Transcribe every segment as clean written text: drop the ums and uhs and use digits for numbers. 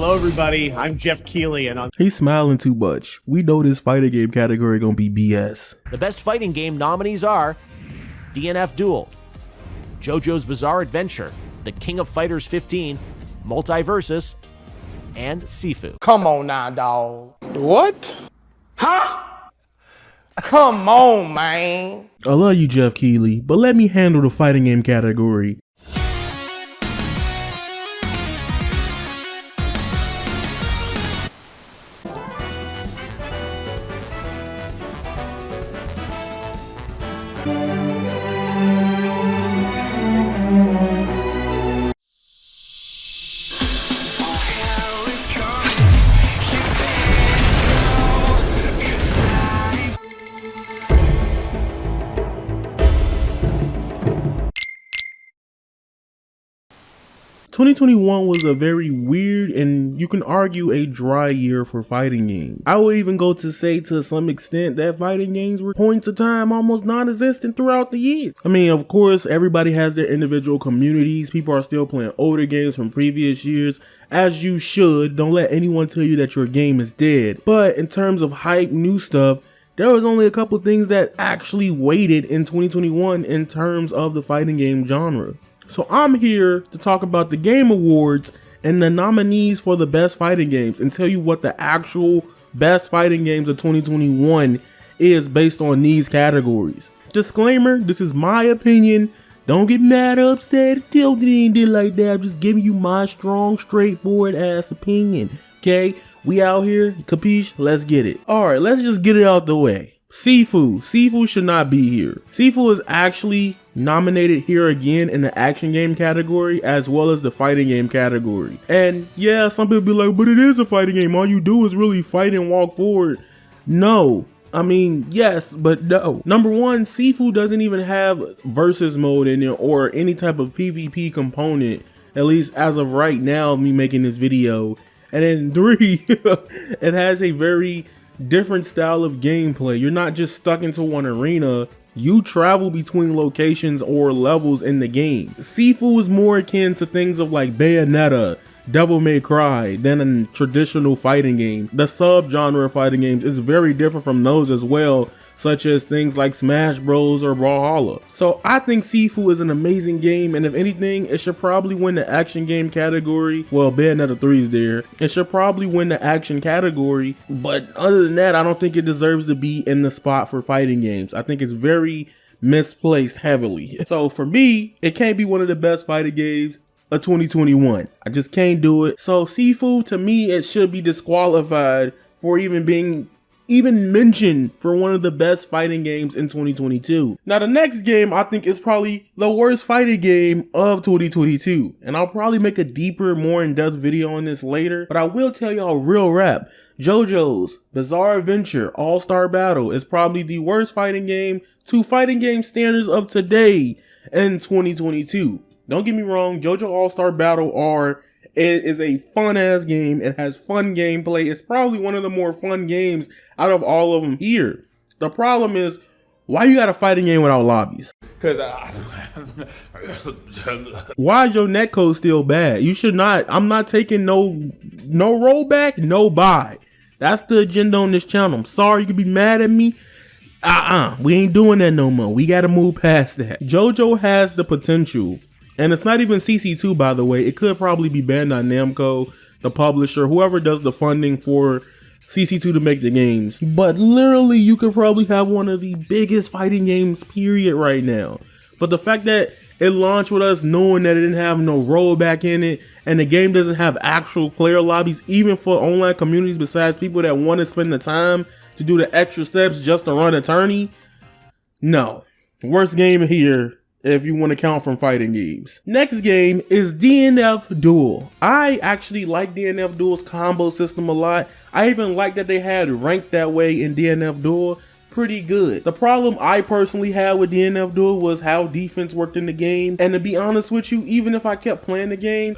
Hello everybody, I'm Jeff Keighley, and on He's smiling too much. We know this fighting game category gonna be BS. The best fighting game nominees are DNF Duel, Jojo's Bizzarre Adventure, The King of Fighters 15, Multiversus, and Sifu. Come on now, dawg. What? Huh? Come on, man. I love you, Jeff Keighley, but let me handle the fighting game category. "2021 was a very weird and you can argue a dry year for fighting games. I would even go to say to some extent that fighting games were points of time almost non-existent throughout the year. I mean, of course, everybody has their individual communities. People are still playing older games from previous years, as you should. Don't let anyone tell you that your game is dead. But in terms of hype, new stuff, there was only a couple things that actually weighted in 2021 in terms of the fighting game genre. So I'm here to talk about the Game Awards and the nominees for the best fighting games and tell you what the actual best fighting games of 2021 is based on these categories. Disclaimer, this is my opinion. Don't get mad or upset. Tell me anything like that. I'm just giving you my strong, straightforward ass opinion. Okay? We out here. Capiche? Let's get it. Alright, let's just get it out the way. Sifu should not be here. Sifu is actually nominated here again in the action game category as well as the fighting game category. And yeah, some people be like, but it is a fighting game. All you do is really fight and walk forward. No. I mean, yes, but no. Number one, Sifu doesn't even have versus mode in it or any type of PvP component, at least as of right now, me making this video. And then 3, it has a very different style of gameplay. You're not just stuck into one arena. You travel between locations or levels in the game. Sifu is more akin to things of like Bayonetta, Devil May Cry than a traditional fighting game. The sub-genre of fighting games is very different from those as well, such as things like Smash Bros or Brawlhalla. So I think Sifu is an amazing game, and if anything, it should probably win the action game category. Well, Bayonetta 3 is there. It should probably win the action category, but other than that, I don't think it deserves to be in the spot for fighting games. I think it's very misplaced heavily. So for me, it can't be one of the best fighting games of 2021. I just can't do it. So Sifu, to me, it should be disqualified for even being mentioned for one of the best fighting games in 2022. Now the next game I think is probably the worst fighting game of 2022. And I'll probably make a deeper, more in-depth video on this later, but I will tell y'all real rap. Jojo's Bizzarre Adventure All-Star Battle is probably the worst fighting game to fighting game standards of today in 2022. Don't get me wrong, Jojo All-Star Battle it is a fun ass game. It has fun gameplay. It's probably one of the more fun games out of all of them here. The problem is, why you got a fighting game without lobbies? Cause Why is your netcode still bad? You should not. I'm not taking no rollback, no buy. That's the agenda on this channel. I'm sorry you can be mad at me. We ain't doing that no more. We gotta move past that. Jojo has the potential. And it's not even CC2, by the way. It could probably be Bandai Namco, the publisher, whoever does the funding for CC2 to make the games. But literally, you could probably have one of the biggest fighting games, period, right now. But the fact that it launched with us knowing that it didn't have no rollback in it, and the game doesn't have actual player lobbies, even for online communities besides people that want to spend the time to do the extra steps just to run a tourney. No. Worst game here, if you want to count from fighting games. Next game is DNF Duel. I actually like DNF Duel's combo system a lot. I even like that they had ranked that way in DNF Duel. Pretty good. The problem I personally had with DNF Duel was how defense worked in the game. And to be honest with you, even if I kept playing the game,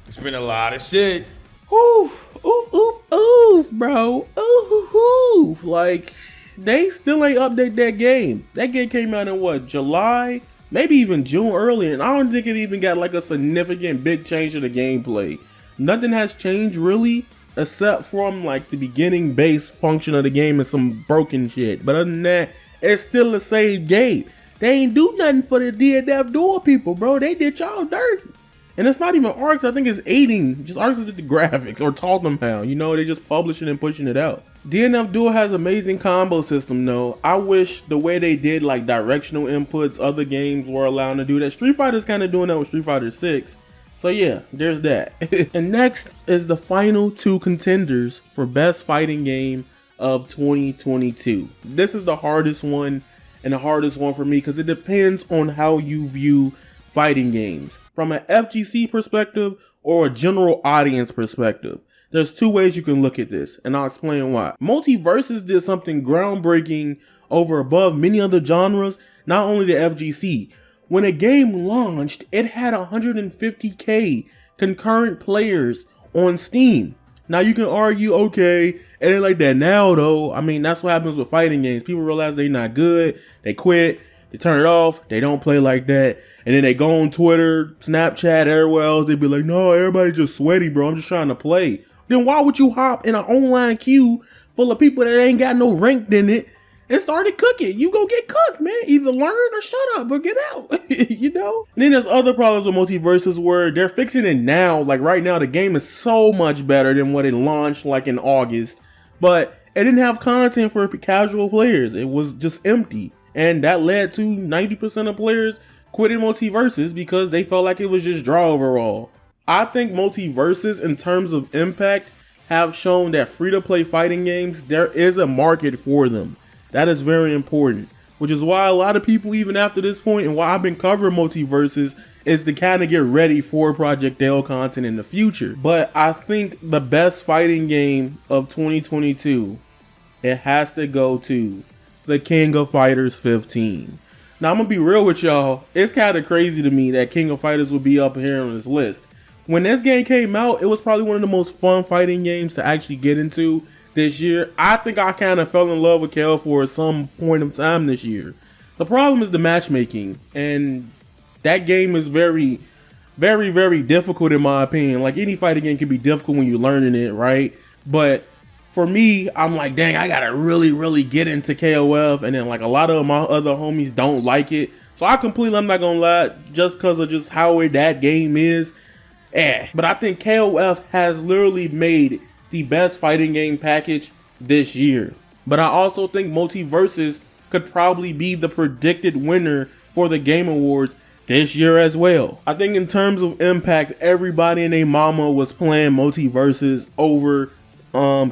it's been a lot of shit. Oof, oof, oof, oof, bro. Oof, oof. Like, they still ain't update that game. That game came out in what, July maybe even June early, and I don't think it even got like a significant big change to the gameplay. Nothing has changed really, except from like the beginning base function of the game and some broken shit. But other than that, it's still the same game. They ain't do nothing for the DNF Duel people, bro. They did y'all dirty. And it's not even Arcs, I think it's aiding. Just Arcs did the graphics or taught them how. You know, they just publishing and pushing it out. DNF Duel has amazing combo system though. I wish the way they did like directional inputs, other games were allowed to do that. Street Fighter's kind of doing that with Street Fighter 6. So yeah, there's that. And next is the final two contenders for best fighting game of 2022. This is the hardest one and the hardest one for me because it depends on how you view fighting games. From an FGC perspective or a general audience perspective. There's two ways you can look at this, and I'll explain why. Multiversus did something groundbreaking over above many other genres, not only the FGC. When a game launched, it had 150k concurrent players on Steam. Now you can argue, okay, it ain't like that now though. I mean, that's what happens with fighting games. People realize they're not good, they quit, they turn it off, they don't play like that, and then they go on Twitter, Snapchat, everywhere else, they be like, no, everybody's just sweaty, bro, I'm just trying to play. Then why would you hop in an online queue full of people that ain't got no ranked in it and started cooking? You go get cooked, man. Either learn or shut up or get out, you know? And then there's other problems with Multiversus where they're fixing it now. Like right now, the game is so much better than what it launched like in August, but it didn't have content for casual players. It was just empty. And that led to 90% of players quitting Multiversus because they felt like it was just draw overall. I think Multiversus in terms of impact have shown that free-to-play fighting games, there is a market for them. That is very important, which is why a lot of people even after this point and why I've been covering Multiversus is to kind of get ready for Project L content in the future. But I think the best fighting game of 2022, it has to go to the King of Fighters 15. Now I'm gonna be real with y'all, it's kind of crazy to me that King of Fighters would be up here on this list. When this game came out, it was probably one of the most fun fighting games to actually get into this year. I think I kind of fell in love with KO4 at some point of time this year. The problem is the matchmaking, and that game is very, very, very difficult in my opinion. Like any fighting game can be difficult when you're learning it, right? But for me, I'm like, dang, I gotta really, really get into KOF, and then like a lot of my other homies don't like it. So I'm not gonna lie, just because of just how that game is. But I think KOF has literally made the best fighting game package this year. But I also think Multiversus could probably be the predicted winner for the Game Awards this year as well. I think in terms of impact, everybody and their mama was playing Multiversus over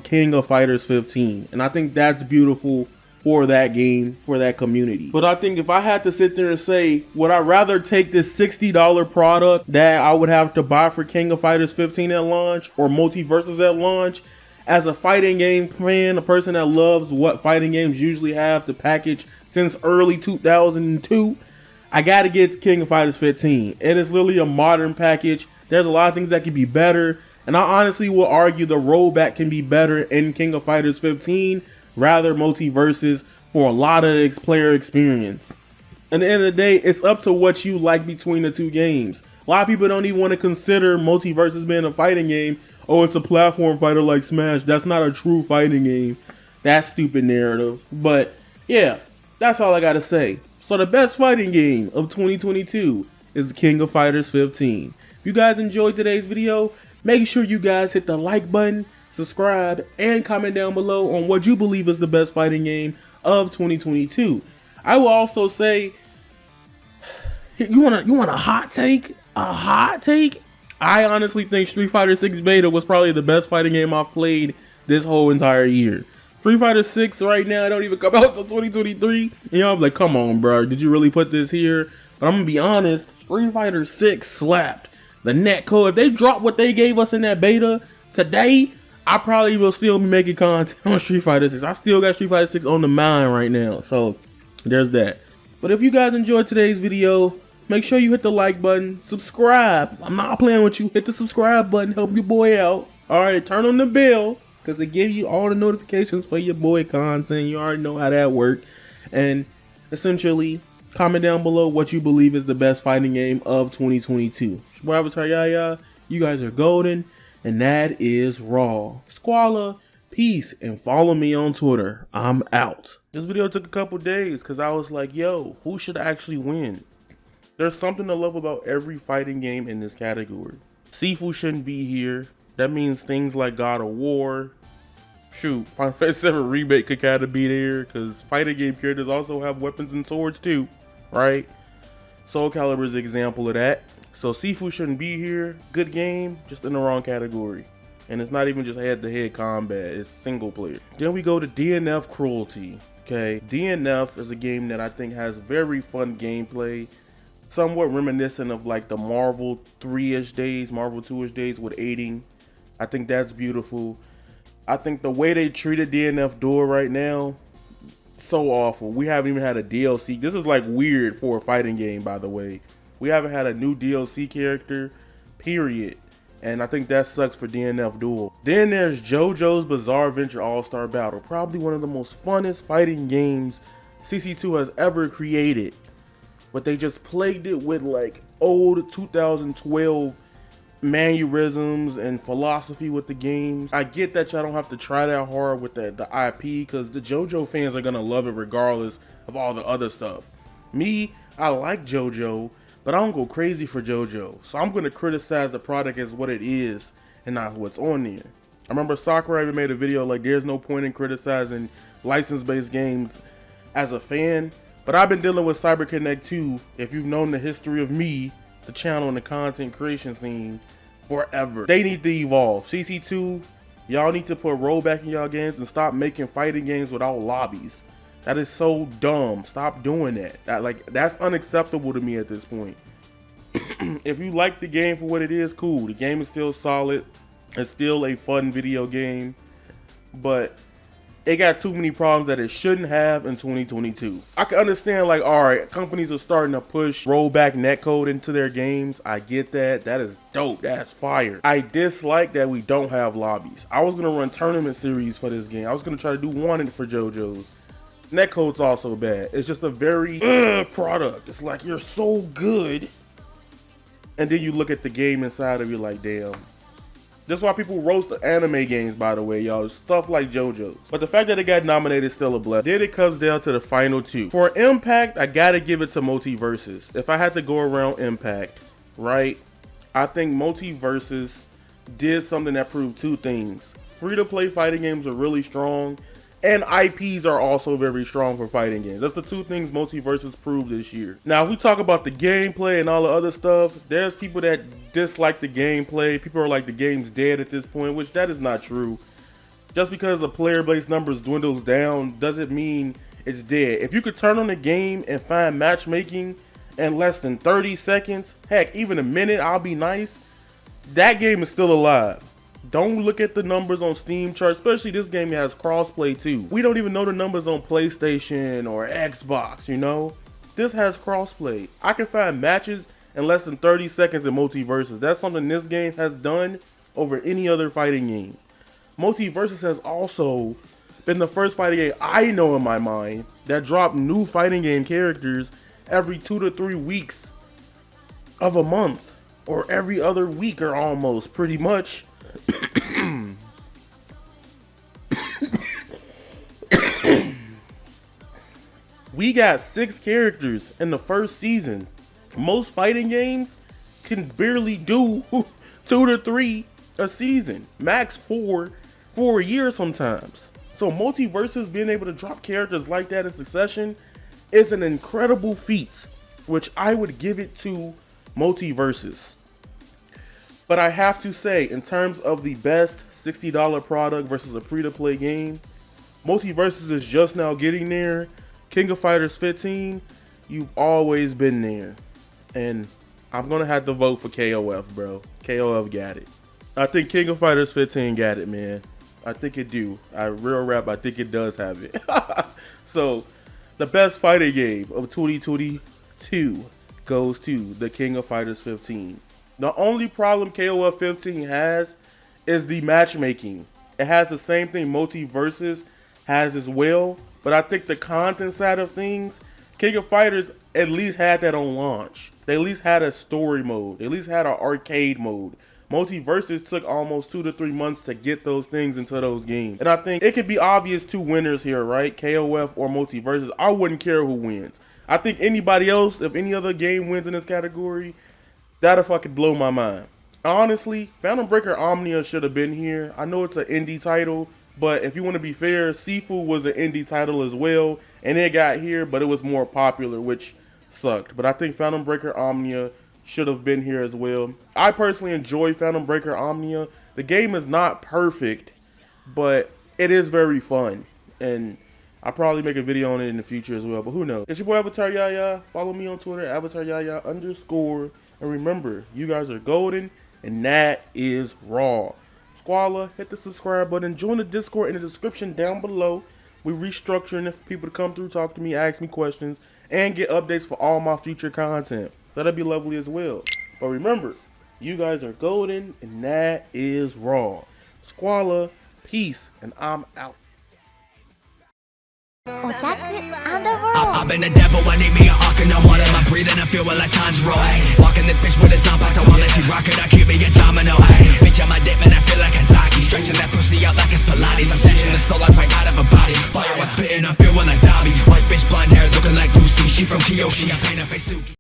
King of Fighters 15. And I think that's beautiful for that game, for that community. But I think if I had to sit there and say, would I rather take this $60 product that I would have to buy for King of Fighters 15 at launch or Multiversus at launch, as a fighting game fan, a person that loves what fighting games usually have to package since early 2002, I gotta get King of Fighters 15. It is literally a modern package. There's a lot of things that could be better, and I honestly will argue the rollback can be better in King of Fighters 15 rather Multiversus for a lot of its player experience. At the end of the day, it's up to what you like between the two games. A lot of people don't even want to consider Multiversus being a fighting game. Oh, it's a platform fighter like Smash. That's not a true fighting game. That's stupid narrative. But yeah, that's all I gotta say. So the best fighting game of 2022 is the King of Fighters 15. If you guys enjoyed today's video, make sure you guys hit the like button, subscribe, and comment down below on what you believe is the best fighting game of 2022. I will also say, you want a hot take? A hot take? I honestly think Street Fighter 6 Beta was probably the best fighting game I've played this whole entire year. Street Fighter 6 right now, I don't even come out until 2023. And y'all be like, come on, bro, did you really put this here? But I'm gonna be honest, Street Fighter 6 slapped. The netcode, if they drop what they gave us in that beta today, I probably will still be making content on Street Fighter 6. I still got Street Fighter 6 on the mind right now, so there's that. But if you guys enjoyed today's video, make sure you hit the like button, subscribe. I'm not playing with you. Hit the subscribe button, help your boy out. Alright, turn on the bell, because it gives you all the notifications for your boy content. You already know how that works. And essentially, Comment down below what you believe is the best fighting game of 2022. It's your boy Avataryaya. You guys are golden, and that is Raw. Squalla, peace, and follow me on Twitter. I'm out. This video took a couple days because I was like, yo, who should actually win? There's something to love about every fighting game in this category. Sifu shouldn't be here. That means things like God of War. Shoot, Final Fantasy 7 Remake could kind of be there because fighting game characters also have weapons and swords too, right? Soul Calibur is an example of that. So Sifu shouldn't be here. Good game, just in the wrong category. And it's not even just head-to-head combat, it's single player. Then we go to DNF Cruelty. Okay, DNF is a game that I think has very fun gameplay, somewhat reminiscent of like the Marvel 3-ish days, Marvel 2-ish days with aiding. I think that's beautiful. I think the way they treated DNF Duel right now, so awful. We haven't even had a DLC. This is like weird for a fighting game, by the way. We haven't had a new DLC character, period. And I think that sucks for DNF Duel. Then there's Jojo's Bizzarre Adventure All-Star Battle. Probably one of the most funnest fighting games CC2 has ever created. But they just plagued it with like old 2012 mannerisms and philosophy with the games. I get that y'all don't have to try that hard with the IP because the Jojo fans are gonna love it regardless of all the other stuff. Me, I like Jojo, but I don't go crazy for Jojo. So I'm gonna criticize the product as what it is and not what's on there. I remember Sakurai even made a video like there's no point in criticizing license-based games as a fan, but I've been dealing with CyberConnect 2, if you've known the history of me, the channel and the content creation scene, forever. They need to evolve. CC2, y'all need to put rollback in y'all games and stop making fighting games without lobbies. That is so dumb. Stop doing that. That's unacceptable to me at this point. If you like the game for what it is, cool. The game is still solid. It's still a fun video game, but it got too many problems that it shouldn't have in 2022. I can understand, like, all right, companies are starting to push rollback netcode into their games. I get that. That is dope. That's fire. I dislike that we don't have lobbies. I was gonna run tournament series for this game. I was gonna try to do one for Jojo's. Netcode's also bad. It's just a very product. It's like you're so good, and then you look at the game inside of you like, damn. That's why people roast the anime games, by the way, y'all. Stuff like JoJo's. But the fact that it got nominated is still a blessing. Then it comes down to the final two. For Impact, I gotta give it to Multiversus. If I had to go around Impact, right? I think Multiversus did something that proved two things. Free-to-play fighting games are really strong, and IPs are also very strong for fighting games. That's the two things Multiversus proved this year. Now, if we talk about the gameplay and all the other stuff, there's people that dislike the gameplay. People are like, the game's dead at this point, which that is not true. Just because the player base numbers dwindles down doesn't mean it's dead. If you could turn on the game and find matchmaking in less than 30 seconds, heck, even a minute, I'll be nice, that game is still alive. Don't look at the numbers on Steam charts, especially this game has crossplay too. We don't even know the numbers on PlayStation or Xbox, you know? This has crossplay. I can find matches in less than 30 seconds in Multiversus. That's something this game has done over any other fighting game. Multiversus has also been the first fighting game I know in my mind that dropped new fighting game characters every 2 to 3 weeks of a month, or every other week, or almost, pretty much. We got 6 characters in the first season. Most fighting games can barely do 2 to 3 a season, max 4 for a year sometimes. So Multiversus being able to drop characters like that in succession is an incredible feat, which I would give it to Multiversus. But I have to say, in terms of the best $60 product versus a free-to-play game, Multiversus is just now getting there. King of Fighters 15, you've always been there. And I'm going to have to vote for KOF, bro. KOF got it. I think King of Fighters 15 got it, man. I think it do. Real rap, I think it does have it. So, the best fighting game of 2022 goes to the King of Fighters 15. The only problem KOF 15 has is the matchmaking. It has the same thing Multiversus has as well, but I think the content side of things King of Fighters at least had that on launch. They at least had a story mode. They at least had an arcade mode. Multiversus took almost 2 to 3 months to get those things into those games. And I think it could be obvious 2 winners here, right? KOF or Multiversus. I wouldn't care who wins. I think anybody else, if any other game wins in this category, that'll fucking blow my mind. Honestly, Phantom Breaker Omnia should have been here. I know it's an indie title, but if you want to be fair, Sifu was an indie title as well, and it got here, but it was more popular, which sucked. But I think Phantom Breaker Omnia should have been here as well. I personally enjoy Phantom Breaker Omnia. The game is not perfect, but it is very fun, and I'll probably make a video on it in the future as well, but who knows. It's your boy Avataryaya. Follow me on Twitter, avataryayaTV_. And remember, you guys are golden, and that is raw. Squala, hit the subscribe button. Join the Discord in the description down below. We're restructuring it for people to come through, talk to me, ask me questions, and get updates for all my future content. That'll be lovely as well. But remember, you guys are golden, and that is raw. Squala, peace, and I'm out. I've been the devil, I need me an arc in the water. My breathing, I feel like Tanjiro. Walking this bitch with a soundbox, I want let you rock it, I keep me a domino. Bitch, on my dip, man, I feel like Kazaki. Stretching that pussy out like it's Pilates. I'm snatching the soul like right out of a body. Fire, I'm spitting, I'm feeling like Dobby. White bitch, blonde hair, looking like Lucy. She from Kyoshi, I paint her face Suki.